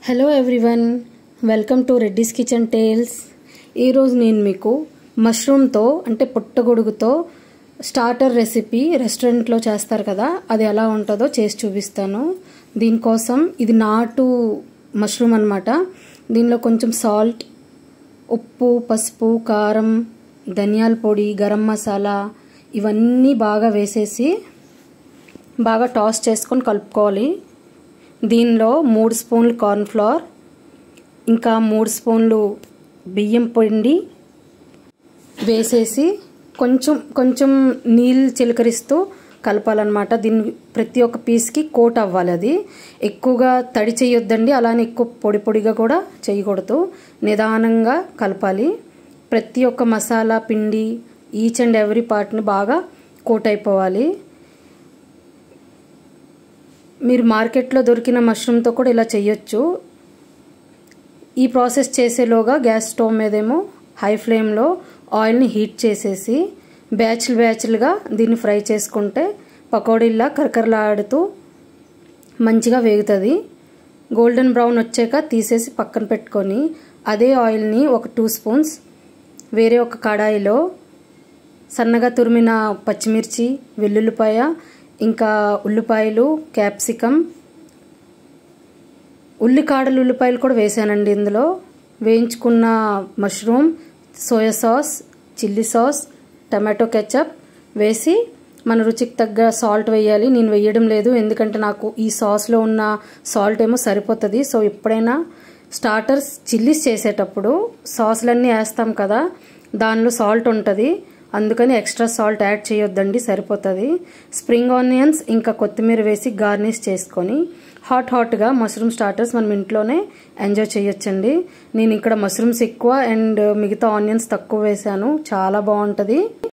Hello everyone, welcome to Reddy's kitchen tales. ఈరోజు నేను మీకు మష్రూమ్తో అంటే పుట్టగొడుగుతో స్టార్టర్ రెసిపీ రెస్టారెంట్లో చేస్తారు కదా, అది ఎలా ఉంటుందో చేసి చూపిస్తాను. దీనికోసం ఇది నాటు మష్రూమ్ అన్నమాట. దీనిలో కొంచెం సాల్ట్, ఉప్పు, పసుపు, కారం, ధనియాల పొడి, గరం మసాలా ఇవన్నీ బాగా వేసేసి బాగా టాస్ చేసుకొని కలుపుకోవాలి. దీనిలో 3 స్పూన్లు కార్న్ఫ్లవర్, ఇంకా 3 స్పూన్లు బియ్యం పిండి వేసేసి కొంచెం నీళ్ళు చిలకరిస్తూ కలపాలన్నమాట. దీన్ని ప్రతి ఒక్క పీస్కి కోట్ అవ్వాలి. అది ఎక్కువగా తడి చేయొద్దండి, అలానే ఎక్కువ పొడి పొడిగా కూడా చేయకూడదు. నిదానంగా కలపాలి. ప్రతి ఒక్క మసాలా పిండి ఈచ్ అండ్ ఎవ్రీ పార్ట్ని బాగా కోట్ అయిపోవాలి. మీరు మార్కెట్లో దొరికిన మష్రూమ్తో కూడా ఇలా చేయొచ్చు. ఈ ప్రాసెస్ చేసేలోగా గ్యాస్ స్టవ్ మీదేమో హై ఫ్లేమ్లో ఆయిల్ని హీట్ చేసేసి బ్యాచ్లుగా దీన్ని ఫ్రై చేసుకుంటే పకోడీలా కరకరలాడుతూ మంచిగా వేగుతుంది. గోల్డెన్ బ్రౌన్ వచ్చాక తీసేసి పక్కన పెట్టుకొని అదే ఆయిల్ని ఒక 2 స్పూన్స్ వేరే ఒక కడాయిలో సన్నగా తురిమిన పచ్చిమిర్చి, వెల్లుల్లిపాయ, ఇంకా ఉల్లిపాయలు, క్యాప్సికమ్, ఉల్లికాడలు, ఉల్లిపాయలు కూడా వేసానండి. ఇందులో వేయించుకున్న mushroom, soya sauce, chilli sauce, tomato ketchup వేసి మన రుచికి తగ్గ సాల్ట్ వేయాలి. నేను వేయడం లేదు, ఎందుకంటే నాకు ఈ సాస్లో ఉన్న సాల్ట్ ఏమో సరిపోతుంది. సో ఎప్పుడైనా స్టార్టర్స్ చిల్లీస్ చేసేటప్పుడు సాస్లన్నీ వేస్తాం కదా, దానిలో సాల్ట్ ఉంటుంది, అందుకని ఎక్స్ట్రా సాల్ట్ యాడ్ చేయొద్దండి, సరిపోతుంది. స్ప్రింగ్ ఆనియన్స్ ఇంకా కొత్తిమీర వేసి గార్నిష్ చేసుకొని హాట్గా మష్రూమ్ స్టార్టర్స్ మనం ఇంట్లోనే ఎంజాయ్ చేయొచ్చండి. నేను ఇక్కడ మష్రూమ్స్ ఎక్కువ అండ్ మిగతా ఆనియన్స్ తక్కువ వేసాను, చాలా బాగుంటుంది.